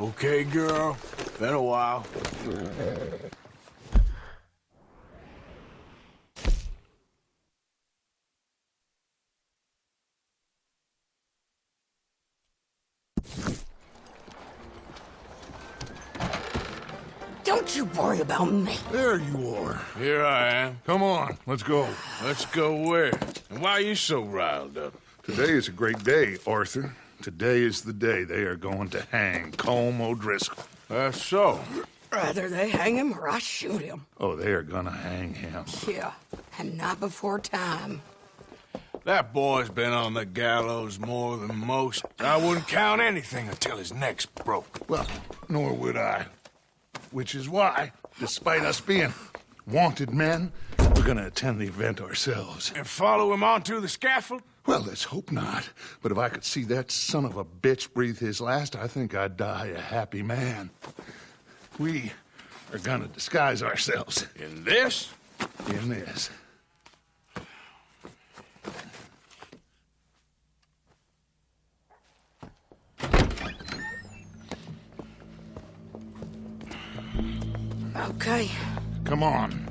Okay, girl. Been a while. Don't you worry about me. There you are. Here I am. Come on, let's go. Let's go where? And why are you so riled up? Today is a great day, Arthur. Today is the day they are going to hang Colm O'Driscoll. That's so. Rather they hang him or I shoot him. Oh, they are gonna hang him. Yeah, and not before time. That boy's been on the gallows more than most. I wouldn't count anything until his neck's broke. Well, nor would I. Which is why, despite us being wanted men, we're gonna attend the event ourselves. And follow him onto the scaffold? Well, let's hope not. But if I could see that son of a bitch breathe his last, I think I'd die a happy man. We are gonna disguise ourselves. In this? In this. Okay. Come on.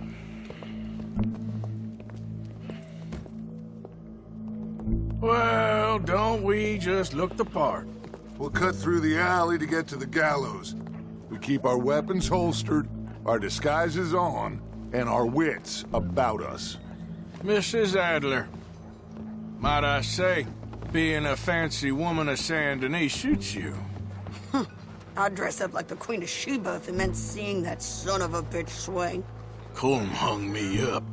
Well, don't we just look the part? We'll cut through the alley to get to the gallows. We keep our weapons holstered, our disguises on, and our wits about us. Mrs. Adler, might I say, being a fancy woman of Saint Denis shoots you. I'd dress up like the Queen of Sheba if it meant seeing that son of a bitch swing. Colm hung me up,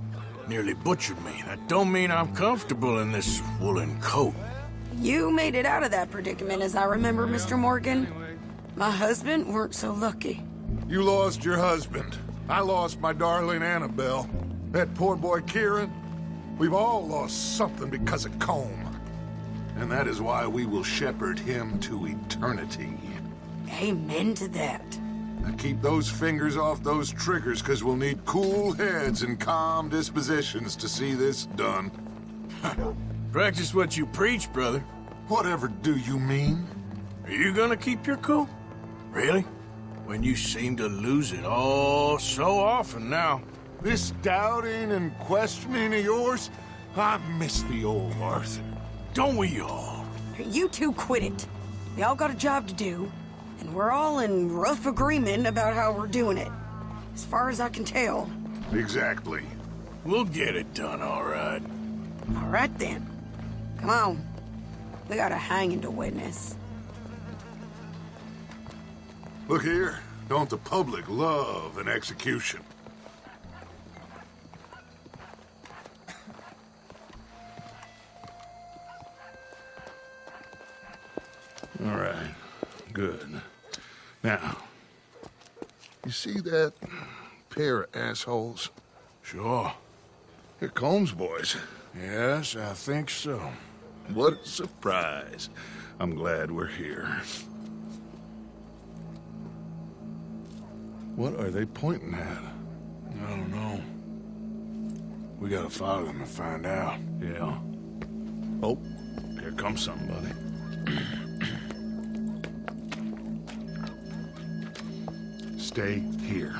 nearly butchered me. That don't mean I'm comfortable in this woolen coat. You made it out of that predicament, as I remember, Mr. Morgan. My husband weren't so lucky. You lost your husband. I lost my darling Annabelle. That poor boy Kieran. We've all lost something because of Colm. And that is why we will shepherd him to eternity. Amen to that. Now keep those fingers off those triggers, because we'll need cool heads and calm dispositions to see this done. Practice what you preach, brother. Whatever do you mean? Are you gonna keep your cool? Really? When you seem to lose it all so often now. This doubting and questioning of yours, I miss the old Arthur. Don't we all? You two quit it. We all got a job to do, and we're all in rough agreement about how we're doing it. As far as I can tell. Exactly. We'll get it done, all right. All right, then. Come on. We got a hanging to witness. Look here, don't the public love an execution? All right. Good. Now, you see that pair of assholes? Sure. They're Colm's boys. Yes, I think so. What a surprise. I'm glad we're here. What are they pointing at? I don't know. We gotta follow them and find out. Yeah. Oh, here comes somebody. Stay here.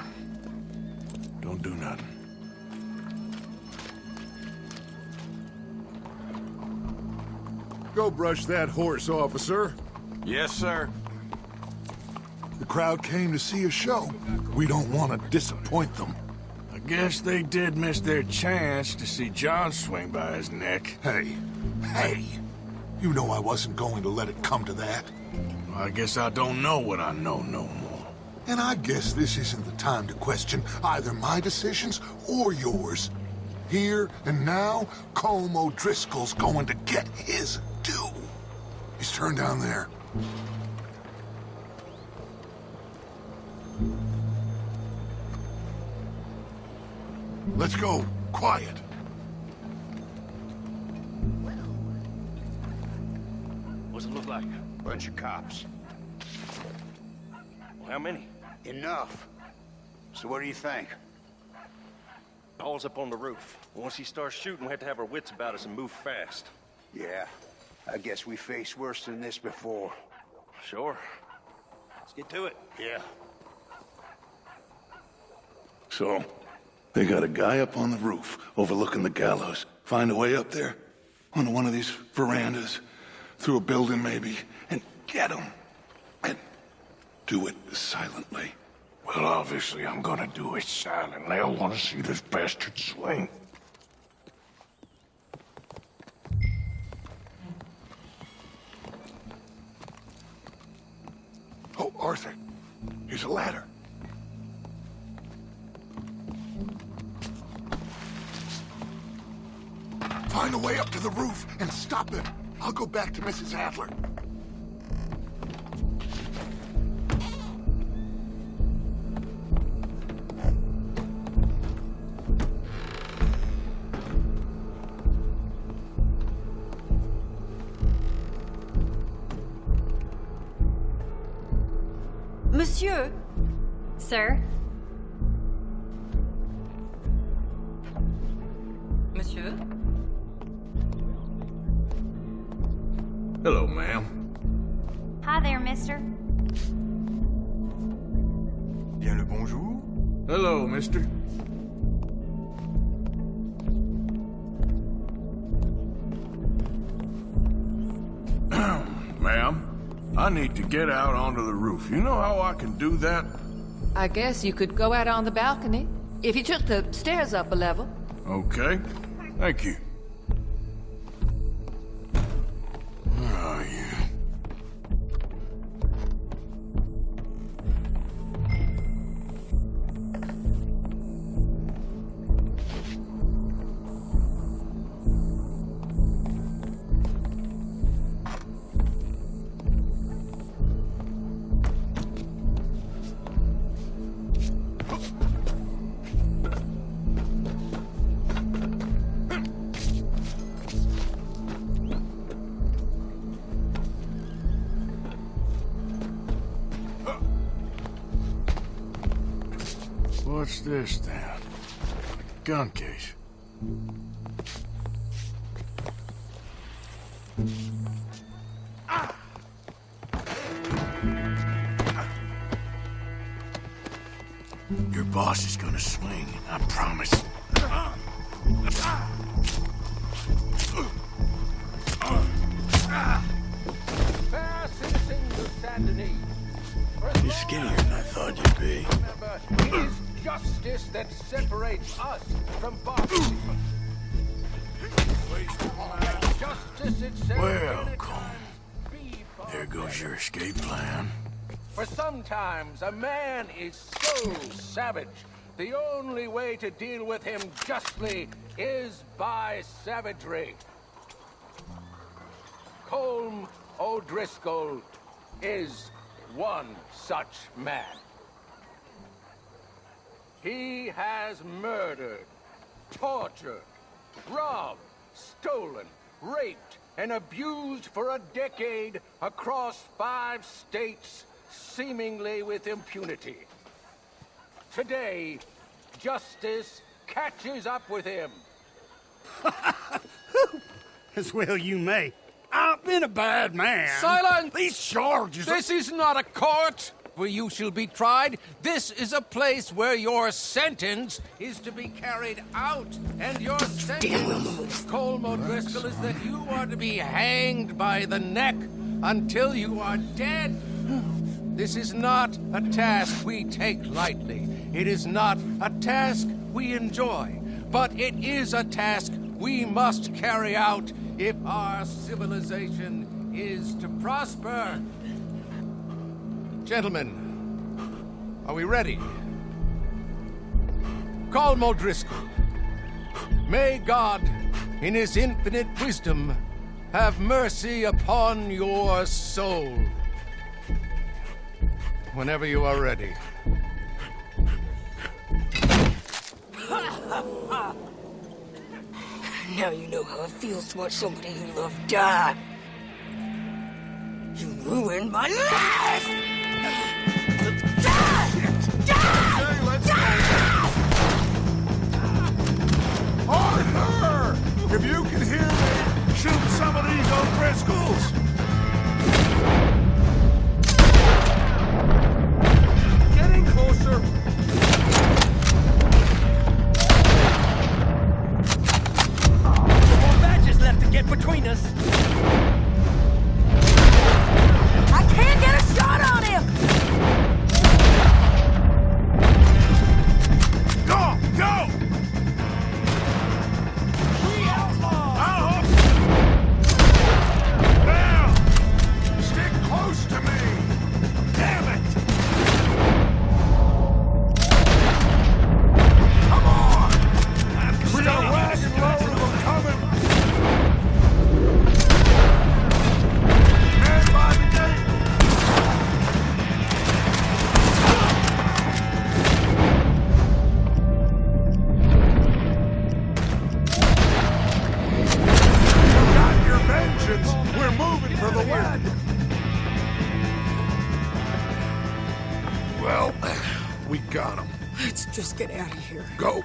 Don't do nothing. Go brush that horse, officer. Yes, sir. The crowd came to see a show. We don't want to disappoint them. I guess they did miss their chance to see John swing by his neck. Hey, hey, you know I wasn't going to let it come to that. Well, I guess I don't know what I know no more. And I guess this isn't the time to question either my decisions or yours. Here and now, Colm O'Driscoll's going to get his due. He's turned down there. Let's go. Quiet. What's it look like? Bunch of cops. Well, how many? Enough. So what do you think? Paul's up on the roof. Once he starts shooting, we have to have our wits about us and move fast. Yeah, I guess we faced worse than this before. Sure. Let's get to it. Yeah. So, they got a guy up on the roof overlooking the gallows. Find a way up there, onto one of these verandas, through a building maybe, and get him. And do it silently. Well, obviously I'm gonna do it silently. I want to see this bastard swing. Oh, Arthur, here's a ladder. Find a way up to the roof and stop him. I'll go back to Mrs. Adler. Monsieur? Sir? Monsieur? Hello, ma'am. Hi there, mister. Bien le bonjour. Hello, mister. Ma'am, I need to get out onto the roof. You know how I can do that? I guess you could go out on the balcony if you took the stairs up a level. Okay. Thank you. Where are you? What's this, then? Gun case. Your boss is gonna swing, I promise. Fair citizens of Saint Denis. You're skinnier than I thought you'd be. Remember, it is justice that separates us from barbarism. Justice itself. Well, Cole, there goes your escape plan. For sometimes a man is so savage, the only way to deal with him justly is by savagery. Colm O'Driscoll is one such man. He has murdered, tortured, robbed, stolen, raped, and abused for a decade across 5 states, seemingly with impunity. Today, justice catches up with him. As well you may. I've been a bad man. Silence! These charges This is not a court where you shall be tried. This is a place where your sentence is to be carried out. And your sentence, Colm O'Driscoll, is that you are to be hanged by the neck until you are dead. This is not a task we take lightly. It is not a task we enjoy. But it is a task we must carry out if our civilization is to prosper. Gentlemen, are we ready? Colm O'Driscoll, may God, in his infinite wisdom, have mercy upon your soul. Whenever you are ready. Now you know how it feels to watch somebody you love die. You ruined my life! Arthur! If you can hear me, shoot some of these O'Driscolls! We got him. Let's just get out of here. Go.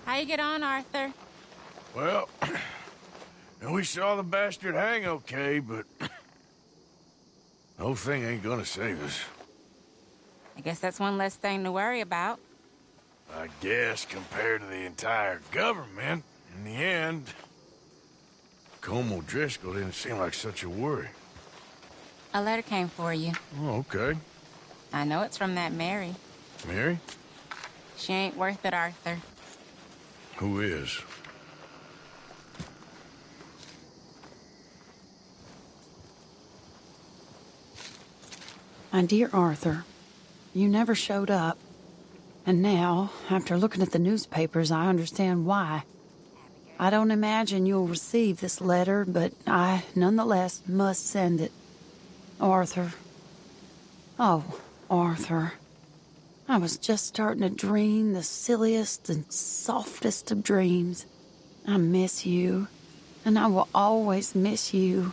How you get on, Arthur? Well, we saw the bastard hang okay, but the whole thing ain't gonna save us. I guess that's one less thing to worry about. I guess compared to the entire government, in the end, Colm O'Driscoll didn't seem like such a worry. A letter came for you. Oh, okay. I know it's from that Mary. Mary? She ain't worth it, Arthur. Who is? My dear Arthur, you never showed up. And now, after looking at the newspapers, I understand why. I don't imagine you'll receive this letter, but I, nonetheless, must send it. Arthur. Oh, Arthur. I was just starting to dream the silliest and softest of dreams. I miss you, and I will always miss you.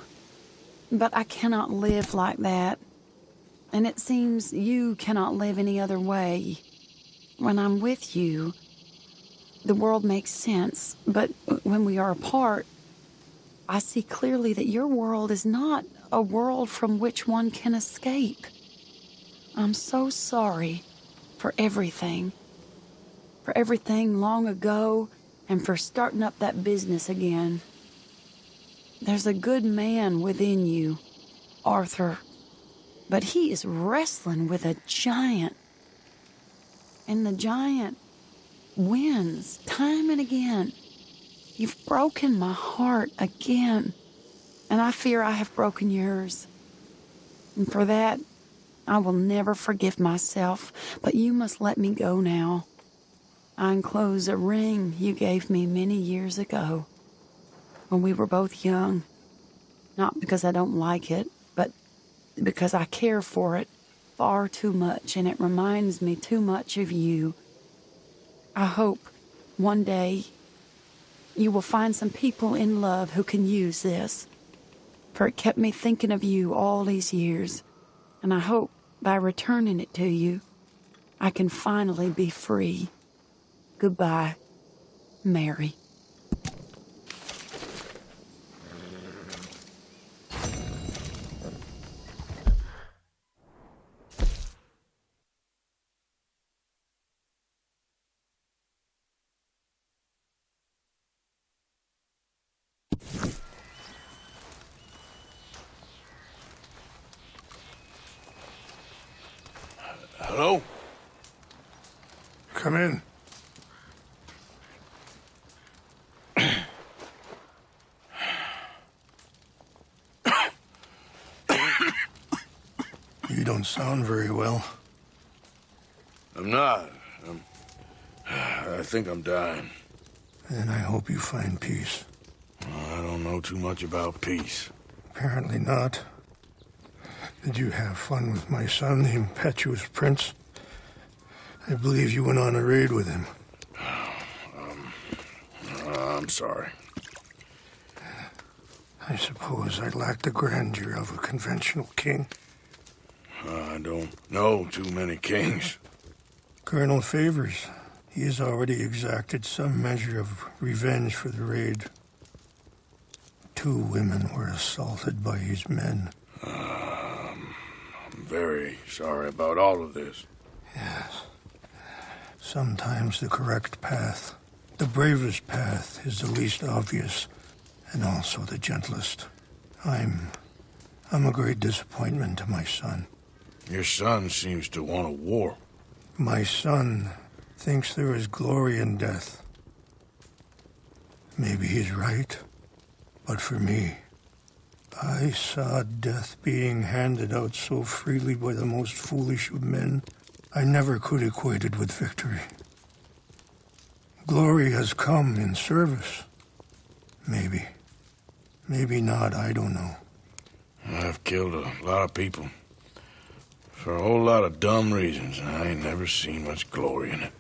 But I cannot live like that. And it seems you cannot live any other way. When I'm with you, the world makes sense. But when we are apart, I see clearly that your world is not a world from which one can escape. I'm so sorry for everything. For everything long ago, and for starting up that business again. There's a good man within you, Arthur. But he is wrestling with a giant. And the giant wins time and again. You've broken my heart again. And I fear I have broken yours. And for that, I will never forgive myself. But you must let me go now. I enclose a ring you gave me many years ago, when we were both young. Not because I don't like it, but because I care for it far too much, and it reminds me too much of you. I hope one day you will find some people in love who can use this, for it kept me thinking of you all these years, and I hope by returning it to you, I can finally be free. Goodbye, Mary. Hello? Come in. You don't sound very well. I'm not. I think I'm dying. And I hope you find peace. I don't know too much about peace. Apparently not. Did you have fun with my son, the impetuous prince? I believe you went on a raid with him. I'm sorry. I suppose I lack the grandeur of a conventional king. I don't know too many kings. Colonel Favors, he has already exacted some measure of revenge for the raid. 2 women were assaulted by his men. I'm very sorry about all of this. Yes. Sometimes the correct path, the bravest path, is the least obvious, and also the gentlest. I'm a great disappointment to my son. Your son seems to want a war. My son thinks there is glory in death. Maybe he's right, but for me, I saw death being handed out so freely by the most foolish of men, I never could equate it with victory. Glory has come in service. Maybe. Maybe not, I don't know. I've killed a lot of people. For a whole lot of dumb reasons, and I ain't never seen much glory in it.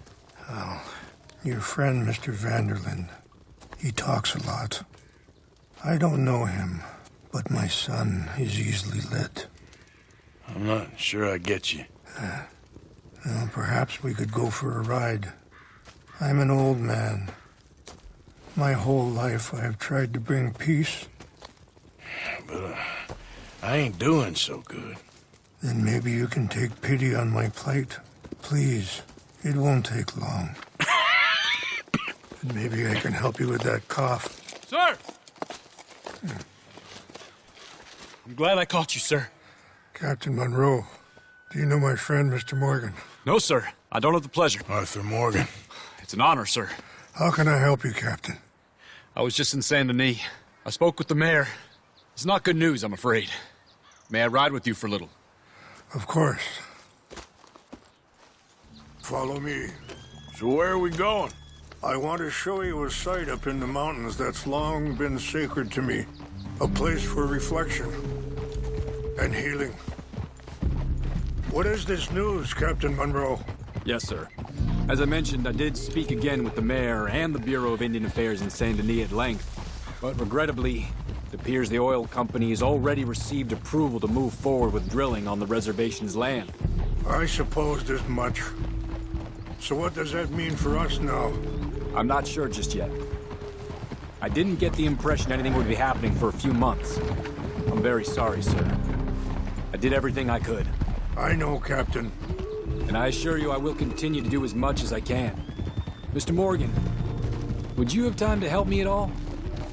Oh, your friend, Mr. Vanderlyn, he talks a lot. I don't know him, but my son is easily led. I'm not sure I get you. Well, perhaps we could go for a ride. I'm an old man. My whole life I have tried to bring peace. But I ain't doing so good. Then maybe you can take pity on my plight. Please, it won't take long. And maybe I can help you with that cough. Sir! I'm glad I caught you, sir. Captain Monroe, do you know my friend, Mr. Morgan? No, sir. I don't have the pleasure. Arthur Morgan. It's an honor, sir. How can I help you, Captain? I was just in Saint Denis. I spoke with the mayor. It's not good news, I'm afraid. May I ride with you for a little? Of course. Follow me. So where are we going? I want to show you a site up in the mountains that's long been sacred to me. A place for reflection and healing. What is this news, Captain Monroe? Yes, sir. As I mentioned, I did speak again with the mayor and the Bureau of Indian Affairs in Saint Denis at length. But regrettably, it appears the oil company has already received approval to move forward with drilling on the reservation's land. I supposed as much. So what does that mean for us now? I'm not sure just yet. I didn't get the impression anything would be happening for a few months. I'm very sorry, sir. I did everything I could. I know, Captain. And I assure you I will continue to do as much as I can. Mr. Morgan, would you have time to help me at all?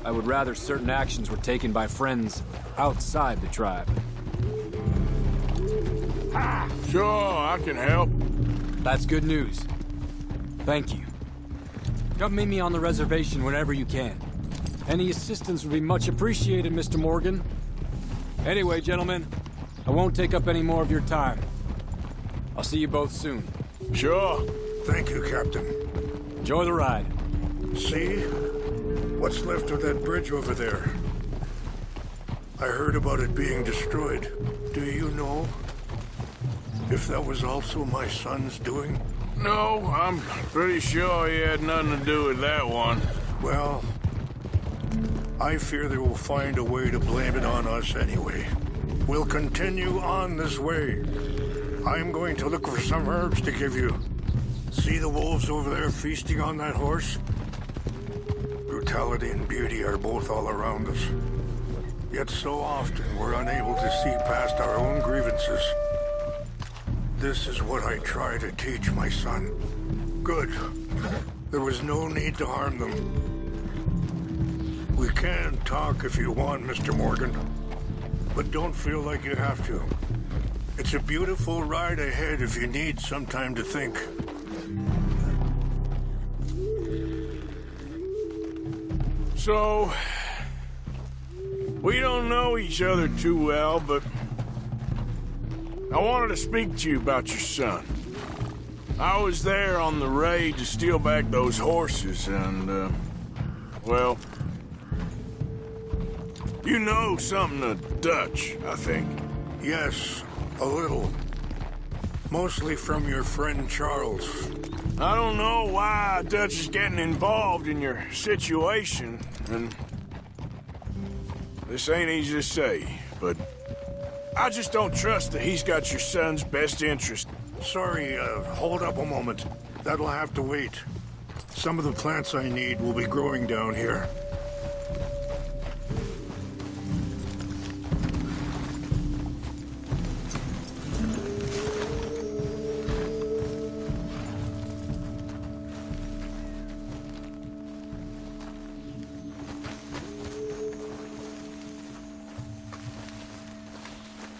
I would rather certain actions were taken by friends outside the tribe. Sure, I can help. That's good news. Thank you. Come meet me on the reservation whenever you can. Any assistance would be much appreciated, Mr. Morgan. Anyway, gentlemen, I won't take up any more of your time. I'll see you both soon. Sure. Thank you, Captain. Enjoy the ride. See? What's left of that bridge over there? I heard about it being destroyed. Do you know if that was also my son's doing? No, I'm pretty sure he had nothing to do with that one. Well, I fear they will find a way to blame it on us anyway. We'll continue on this way. I'm going to look for some herbs to give you. See the wolves over there feasting on that horse? Brutality and beauty are both all around us. Yet so often we're unable to see past our own grievances. This is what I try to teach my son. Good. There was no need to harm them. We can talk if you want, Mr. Morgan. But don't feel like you have to. It's a beautiful ride ahead if you need some time to think. So, we don't know each other too well, but I wanted to speak to you about your son. I was there on the raid to steal back those horses, and, well, you know something of Dutch, I think. Yes, a little. Mostly from your friend Charles. I don't know why Dutch is getting involved in your situation, and this ain't easy to say, but I just don't trust that he's got your son's best interest. Sorry, hold up a moment. That'll have to wait. Some of the plants I need will be growing down here.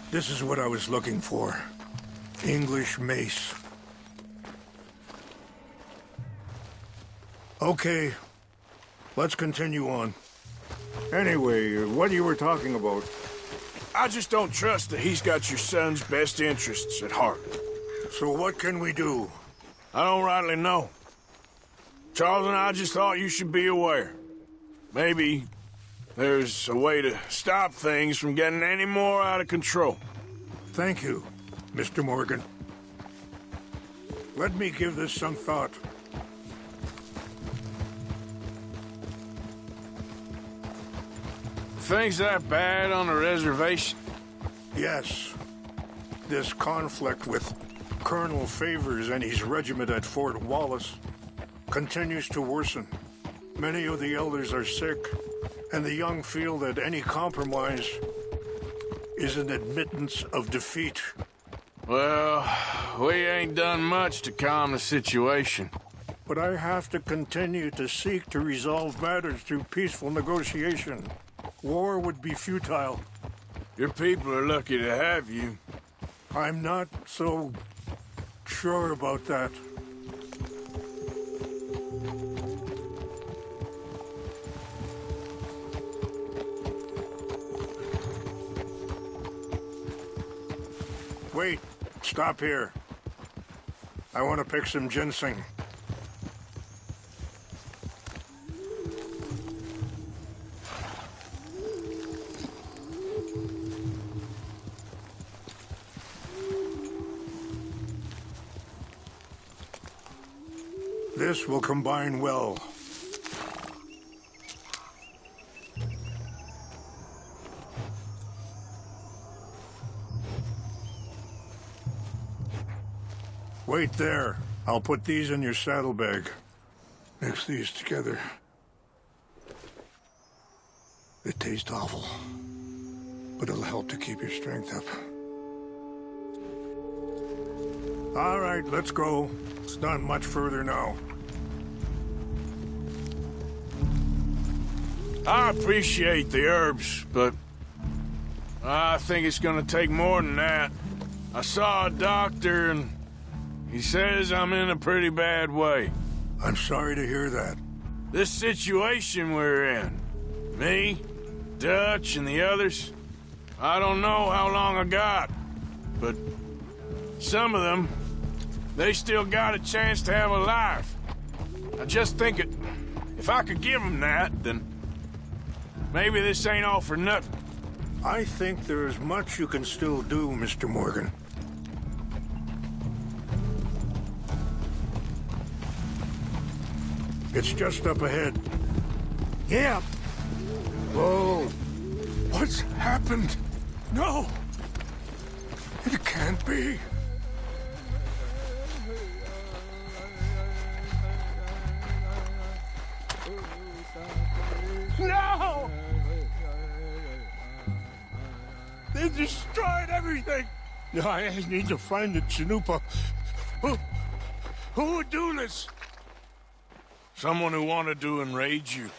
This is what I was looking for. English mace. Okay, let's continue on. Anyway, what you were talking about? I just don't trust that he's got your son's best interests at heart. So what can we do? I don't rightly know. Charles and I just thought you should be aware. Maybe there's a way to stop things from getting any more out of control. Thank you, Mr. Morgan. Let me give this some thought. Things that bad on the reservation? Yes. This conflict with Colonel Favors and his regiment at Fort Wallace continues to worsen. Many of the elders are sick, and the young feel that any compromise is an admittance of defeat. Well, we ain't done much to calm the situation. But I have to continue to seek to resolve matters through peaceful negotiation. War would be futile. Your people are lucky to have you. I'm not so sure about that. Wait, stop here. I want to pick some ginseng. This will combine well. Wait there. I'll put these in your saddlebag. Mix these together. They taste awful, but it'll help to keep your strength up. All right, let's go. It's not much further now. I appreciate the herbs, but I think it's gonna take more than that. I saw a doctor and he says I'm in a pretty bad way. I'm sorry to hear that. This situation we're in, me, Dutch, and the others, I don't know how long I got, but some of them, they still got a chance to have a life. I just think if I could give them that, then maybe this ain't all for nothing. I think there is much you can still do, Mr. Morgan. It's just up ahead. Yeah. Whoa. What's happened? No. It can't be. No! They destroyed everything! I need to find the CHANUPA. Who would do this? Someone who wanted to enrage you.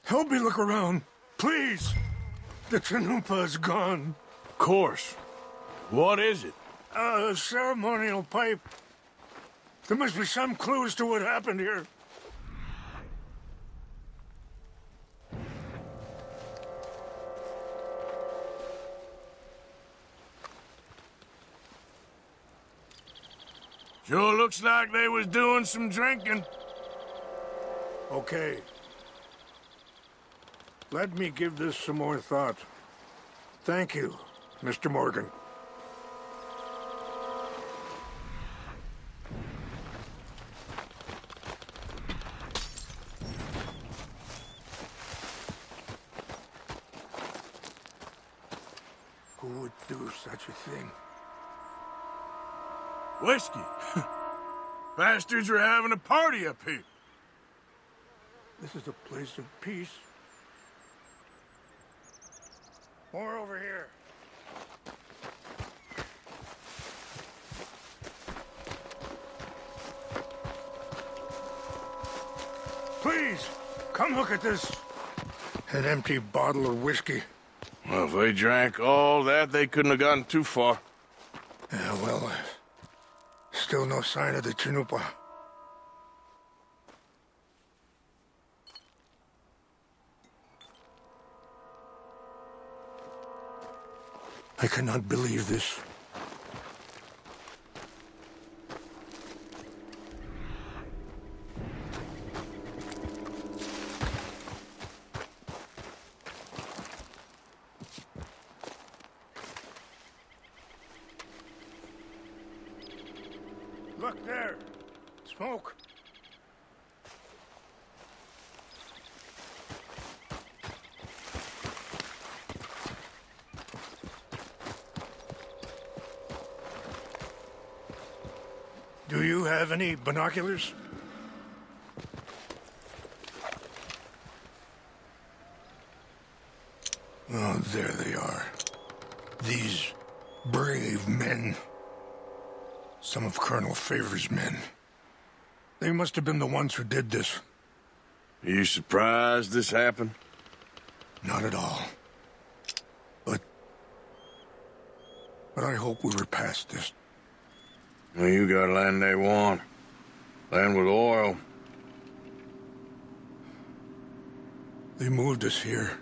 Help me look around, please. The CHANUPA is gone. Of course. What is it? A ceremonial pipe. There must be some clues to what happened here. Sure looks like they was doing some drinking. Okay. Let me give this some more thought. Thank you, Mr. Morgan. Who would do such a thing? Whiskey. Bastards are having a party up here. This is a place of peace. More over here. Please, come look at this. An empty bottle of whiskey. Well, if they drank all that, they couldn't have gotten too far. Yeah, well, still no sign of the CHANUPA. I cannot believe this. Look there! Smoke! Do you have any binoculars? Oh, there they are. These brave men. Some of Colonel Favor's men. They must have been the ones who did this. Are you surprised this happened? Not at all. But I hope we were past this. Well, you got land they want. Land with oil. They moved us here.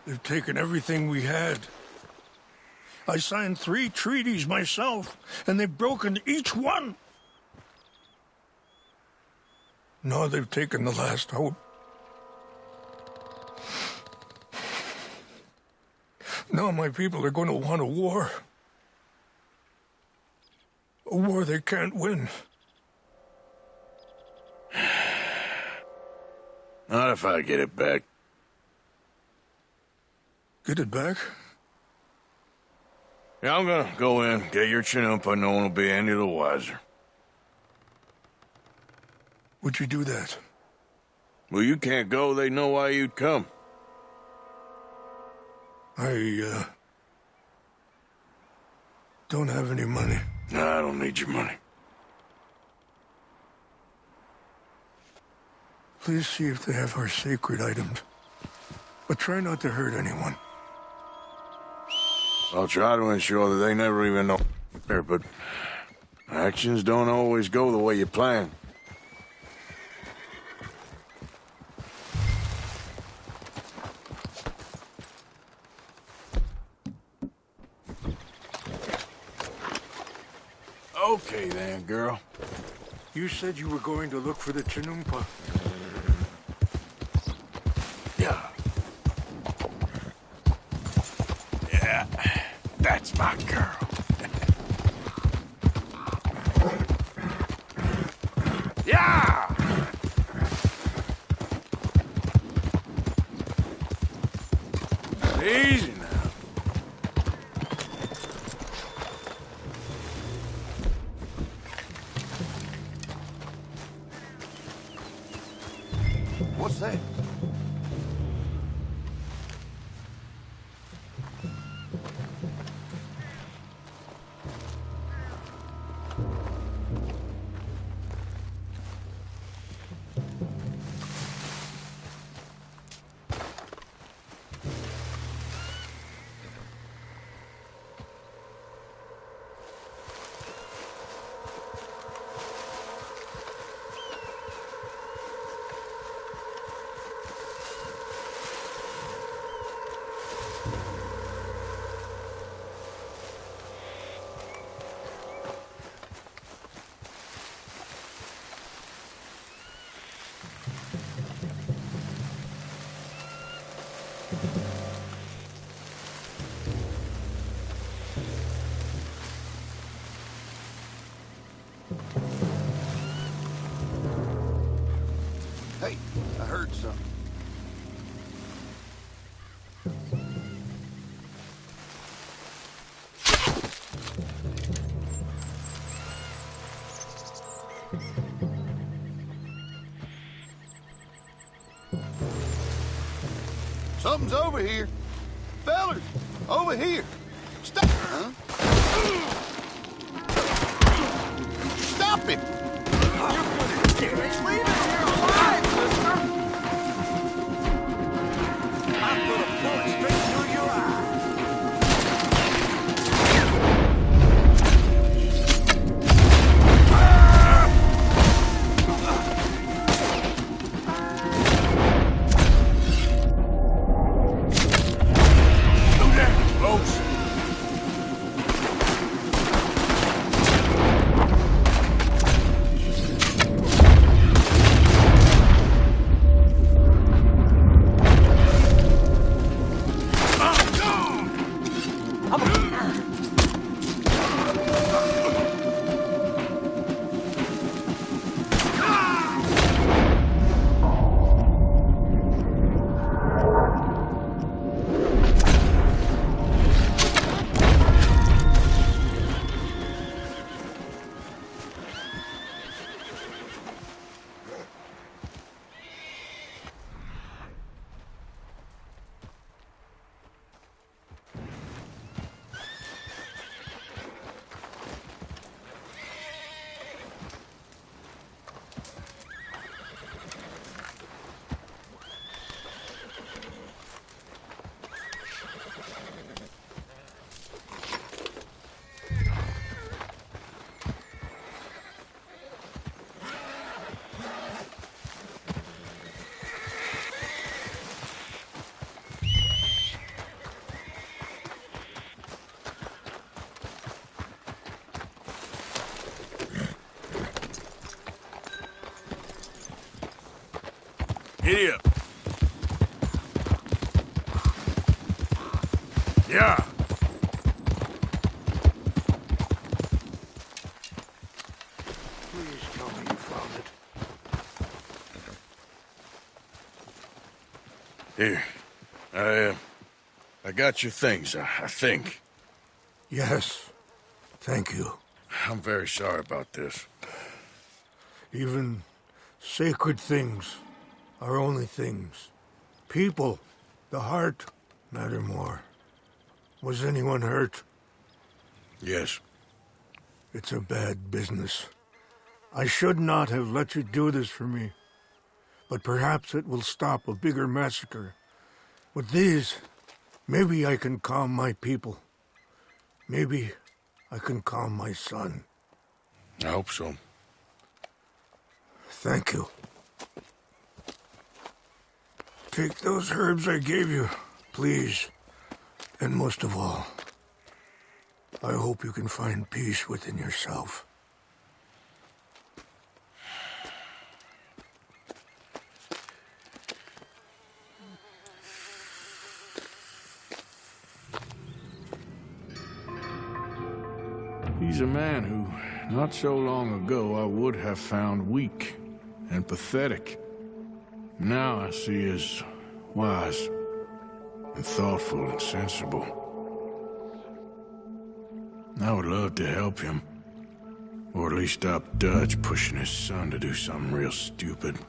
They've taken everything we had. I signed 3 treaties myself, and they've broken each one. Now they've taken the last hope. Now my people are going to want a war. A war they can't win. Not if I get it back. Get it back? Yeah, I'm gonna go in, get your CHANUPA, no one will be any the wiser. Would you do that? Well, you can't go, they know why you'd come. I don't have any money. No, I don't need your money. Please see if they have our sacred items. But try not to hurt anyone. I'll try to ensure that they never even know there, but actions don't always go the way you plan. Okay then, girl. You said you were going to look for the CHANUPA. Yeah. Yeah, that's my girl. Yeah! Easy now. What's that? Hey, I heard something. Something's over here. Fellers, over here. Stop! Huh? Stop it! Leave it here alive, mister! I'm gonna pull it straight through your eye. Do that, close. Giddy up. Yeah. Please tell me you found it. Here. I got your things, I think. Yes. Thank you. I'm very sorry about this. Even sacred things are only things. People, the heart, matter more. Was anyone hurt? Yes. It's a bad business. I should not have let you do this for me. But perhaps it will stop a bigger massacre. With these, maybe I can calm my people. Maybe I can calm my son. I hope so. Thank you. Take those herbs I gave you, please. And most of all, I hope you can find peace within yourself. He's a man who, not so long ago, I would have found weak and pathetic. Now I see as wise and thoughtful and sensible. I would love to help him, or at least stop Dutch pushing his son to do something real stupid.